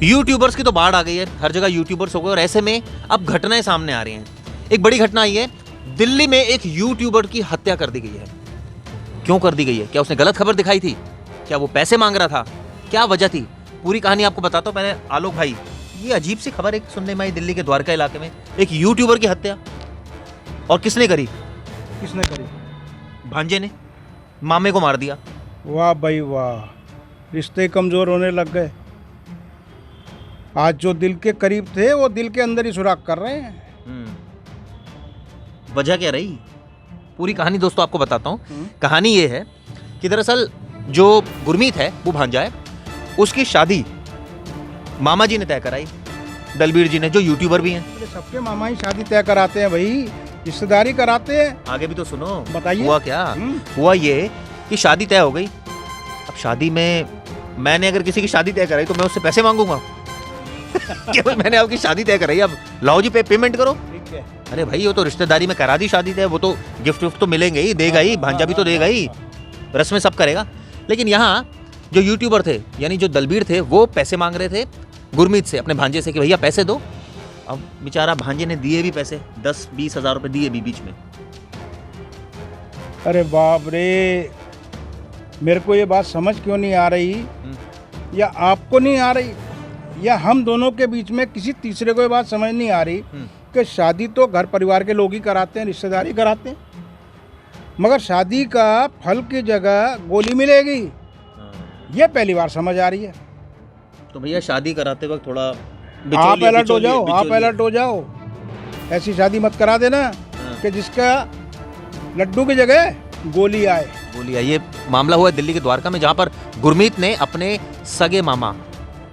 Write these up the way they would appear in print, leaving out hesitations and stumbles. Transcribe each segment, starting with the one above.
YouTubers की तो बाढ़ आ गई है, हर जगह यूट्यूबर्स हो गए और ऐसे में अब घटनाएं सामने आ रही हैं। एक बड़ी घटना आई है, दिल्ली में एक यूट्यूबर की हत्या कर दी गई है। क्यों कर दी गई है? क्या उसने गलत खबर दिखाई थी? क्या वो पैसे मांग रहा था? क्या वजह थी? पूरी कहानी आपको बताता हूं। पहले आलोक भाई, ये अजीब सी खबर एक सुनने में आई, दिल्ली के द्वारका इलाके में एक यूट्यूबर की हत्या। और किसने करी? किसने करी? भांजे ने मामे को मार दिया। वाह भाई वाह, रिश्ते कमजोर होने लग गए। आज जो दिल के करीब थे वो दिल के अंदर ही सुराख कर रहे हैं। वजह क्या रही? पूरी कहानी दोस्तों आपको बताता हूँ। कहानी ये है कि दरअसल जो गुरमीत है वो भांजा है, उसकी शादी मामा जी ने तय कराई, दलबीर जी ने, जो यूट्यूबर भी हैं। अरे सबके मामा ही शादी तय कराते हैं भाई, रिश्तेदारी कराते हैं। आगे भी तो सुनो, बताइए। हुआ क्या? हुआ ये कि शादी तय हो गई। अब शादी में मैंने अगर किसी की शादी तय कराई तो मैं उससे पैसे मांगूंगा कि भाई मैंने आपकी शादी तय कराई, अब लाओ जी पेमेंट करो। ठीक है। अरे भाई वो तो रिश्तेदारी में करा दी शादी तय, वो तो गिफ्ट विफ्ट तो मिलेंगे ही, देगा ही, भांजा भी तो देगा ही, रस्में सब करेगा। लेकिन यहाँ जो यूट्यूबर थे यानी जो दलबीर थे वो पैसे मांग रहे थे गुरमीत से, अपने भांजे से, कि भैया पैसे दो। अब बेचारा भांजे ने दिए भी पैसे, 10-20 हज़ार रुपए दिए भी बीच में। अरे बाप रे, मेरे को ये बात समझ क्यों नहीं आ रही, या आपको नहीं आ रही, या हम दोनों के बीच में किसी तीसरे को ये बात समझ नहीं आ रही कि शादी तो घर परिवार के लोग ही कराते हैं, रिश्तेदारी कराते हैं, मगर शादी का फल की जगह गोली मिलेगी, ये पहली बार समझ आ रही है। तो भैया शादी कराते वक्त थोड़ा आप अलर्ट हो जाओ, आप अलर्ट हो जाओ। ऐसी शादी मत करा देना कि जिसका लड्डू की जगह गोली आए। गोली आई। ये मामला हुआ है दिल्ली के द्वारका में, जहां पर गुरमीत ने अपने सगे मामा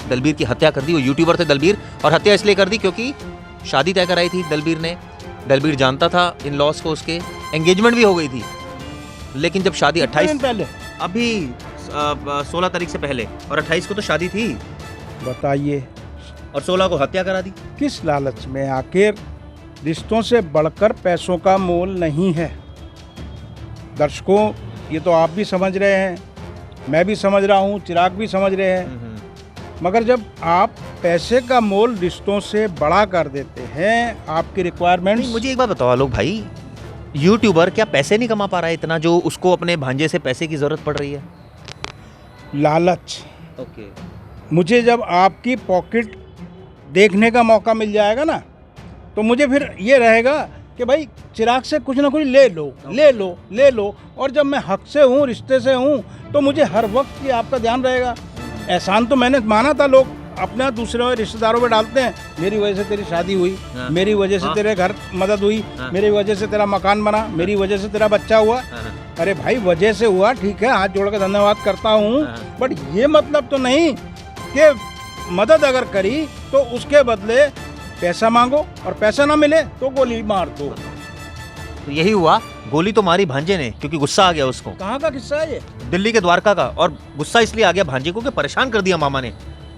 दलबीर की हत्या कर दी। वो यूट्यूबर थे दलबीर, और हत्या इसलिए कर दी क्योंकि शादी तय कराई थी दलबीर ने। दलबीर जानता था इन लॉस को, उसके एंगेजमेंट भी हो गई थी। लेकिन जब शादी 28 पहले, अभी 16 तारीख से पहले, और 28 को तो शादी थी, बताइए, और 16 को हत्या करा दी। किस लालच में? आखिर रिश्तों से बढ़कर पैसों का मोल नहीं है। दर्शकों, ये तो आप भी समझ रहे हैं, मैं भी समझ रहा हूँ, चिराग भी समझ रहे हैं, मगर जब आप पैसे का मोल रिश्तों से बड़ा कर देते हैं, आपकी रिक्वायरमेंट। मुझे एक बात बताओ आलोक भाई, यूट्यूबर क्या पैसे नहीं कमा पा रहा है इतना जो उसको अपने भांजे से पैसे की जरूरत पड़ रही है? लालच। ओके। मुझे जब आपकी पॉकेट देखने का मौका मिल जाएगा ना, तो मुझे फिर ये रहेगा कि भाई चिराग से कुछ ना कुछ ले लो, ले लो, ले लो। और जब मैं हक से हूँ, रिश्ते से हूँ, तो मुझे हर वक्त की आपका ध्यान रहेगा। एहसान तो मैंने माना था, लोग अपना दूसरे रिश्तेदारों पे डालते हैं, मेरी वजह से तेरी शादी हुई, मेरी वजह से तेरे घर मदद हुई, मेरी वजह से तेरा मकान बना, मेरी वजह से तेरा बच्चा हुआ। अरे भाई, वजह से हुआ, ठीक है, हाथ जोड़ के धन्यवाद करता हूँ, बट ये मतलब तो नहीं कि मदद अगर करी तो उसके बदले पैसा मांगो, और पैसा ना मिले तो गोली मार दो। तो यही हुआ, गोली तो मारी भांजे ने क्योंकि गुस्सा आ गया उसको। कहाँ का किस्सा है ये? दिल्ली के द्वारका का। और गुस्सा इसलिए आ गया भांजे को कि परेशान कर दिया मामा ने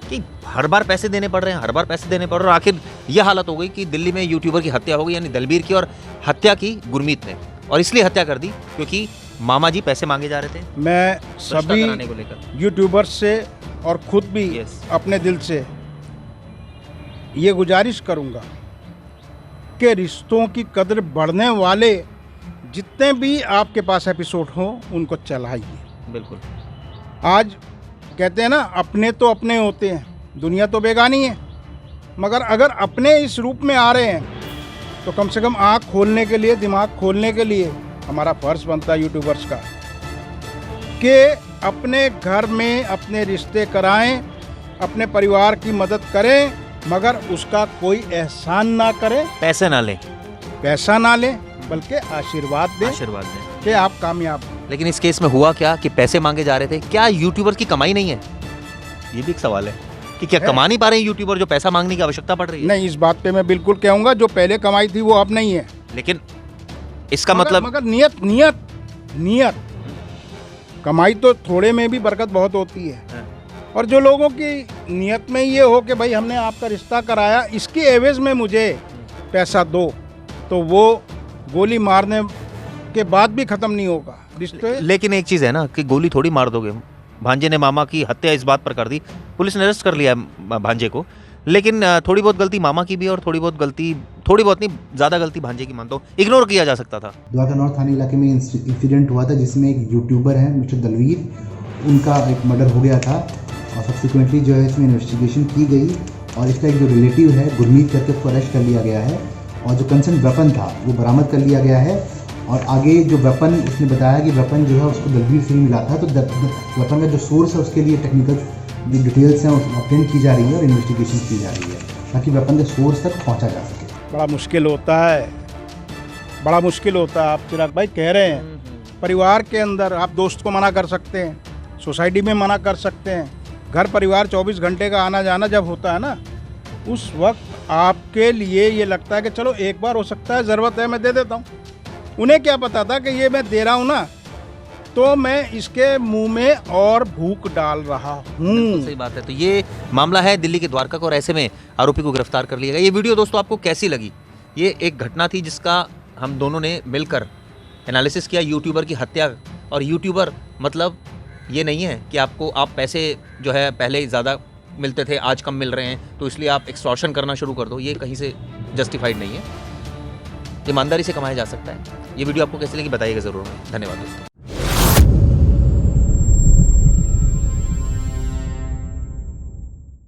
कि हर बार पैसे देने पड़ रहे हैं, हर बार पैसे देने पड़ रहे हैं। आखिर यह हालत हो गई कि दिल्ली में यूट्यूबर की हत्या हो गई, यानी दलबीर की, और हत्या की गुरमीत ने। और इसलिए हत्या कर दी क्योंकि मामा जी पैसे मांगे जा रहे थे मैं सभी यूट्यूबर से और खुद भी अपने दिल से ये गुजारिश करूंगा कि रिश्तों की कदर बढ़ने वाले जितने भी आपके पास एपिसोड हो उनको चलाइए। बिल्कुल। आज कहते हैं ना, अपने तो अपने होते हैं, दुनिया तो बेगानी है, मगर अगर अपने इस रूप में आ रहे हैं तो कम से कम आँख खोलने के लिए, दिमाग खोलने के लिए हमारा फर्ज बनता है यूट्यूबर्स का कि अपने घर में अपने रिश्ते कराएं, अपने परिवार की मदद करें, मगर उसका कोई एहसान ना करें, पैसे ना लें, पैसा ना लें, बल्कि आशीर्वाद दें, आशीर्वाद दें कि आप कामयाब हो। लेकिन इस केस में हुआ क्या कि पैसे मांगे जा रहे थे। क्या यूट्यूबर की कमाई नहीं है? ये भी एक सवाल है कि क्या कमा नहीं पा रहे हैं यूट्यूबर जो पैसा मांगने की आवश्यकता पड़ रही है? नहीं, इस बात पे मैं बिल्कुल कहूँगा, जो पहले कमाई थी वो अब नहीं है। लेकिन इसका मतलब मगर नियत नियत नियत कमाई तो थोड़े में भी बरकत बहुत होती है। और जो लोगों की नियत में ये हो कि भाई हमने आपका रिश्ता कराया, इसके एवज में मुझे पैसा दो, तो वो गोली मारने के बाद भी ख़त्म नहीं होगा रिश्ते। लेकिन एक चीज़ है ना कि गोली थोड़ी मार दोगे, भांजे ने मामा की हत्या इस बात पर कर दी। पुलिस ने अरेस्ट कर लिया भांजे को, लेकिन थोड़ी बहुत गलती मामा की भी है और थोड़ी बहुत नहीं, ज़्यादा गलती भांजे की मानता हूँ। इग्नोर किया जा सकता था। द्वारका नॉर्थ थाने इलाके में इंसिडेंट हुआ था जिसमें एक यूट्यूबर है मिस्टर दलवीर, उनका एक मर्डर हो गया था और सब्सिक्वेंटली जो है इसमें इन्वेस्टिगेशन की गई और इसका एक जो रिलेटिव है गुरमीत करके उसको अरेस्ट कर लिया गया है और जो कंसर्न वेपन था वो बरामद कर लिया गया है। और आगे जो वेपन उसने बताया कि वेपन जो है उसको दलवीर से ही मिला था, तो वेपन का जो सोर्स है उसके लिए टेक्निकल जो डिटेल्स हैं उसको ऑब्टेन की जा रही है और इन्वेस्टिगेशन की जा रही है ताकि वेपन के सोर्स तक पहुंचा जा सके। बड़ा मुश्किल होता है, बड़ा मुश्किल होता है। आप चिराग भाई कह रहे हैं परिवार के अंदर आप दोस्त को मना कर सकते हैं, सोसाइटी में मना कर सकते हैं, घर परिवार 24 घंटे का आना जाना जब होता है ना, उस वक्त आपके लिए ये लगता है कि चलो एक बार हो सकता है ज़रूरत है मैं दे देता हूँ। उन्हें क्या पता था कि ये मैं दे रहा हूँ ना तो मैं इसके मुंह में और भूख डाल रहा हूँ। सही बात है। तो ये मामला है दिल्ली के द्वारका का और ऐसे में आरोपी को गिरफ्तार कर लिया गया। ये वीडियो दोस्तों आपको कैसी लगी? ये एक घटना थी जिसका हम दोनों ने मिलकर एनालिसिस किया, यूट्यूबर की हत्या। और यूट्यूबर मतलब ये नहीं है कि आप पैसे जो है पहले ज़्यादा मिलते थे आज कम मिल रहे हैं तो इसलिए आप एक्सटॉर्शन करना शुरू कर दो। ये कहीं से जस्टिफाइड नहीं है, ईमानदारी से कमाया जा सकता है। ये वीडियो आपको कैसी लगी बताइएगा ज़रूर। धन्यवाद दोस्तों।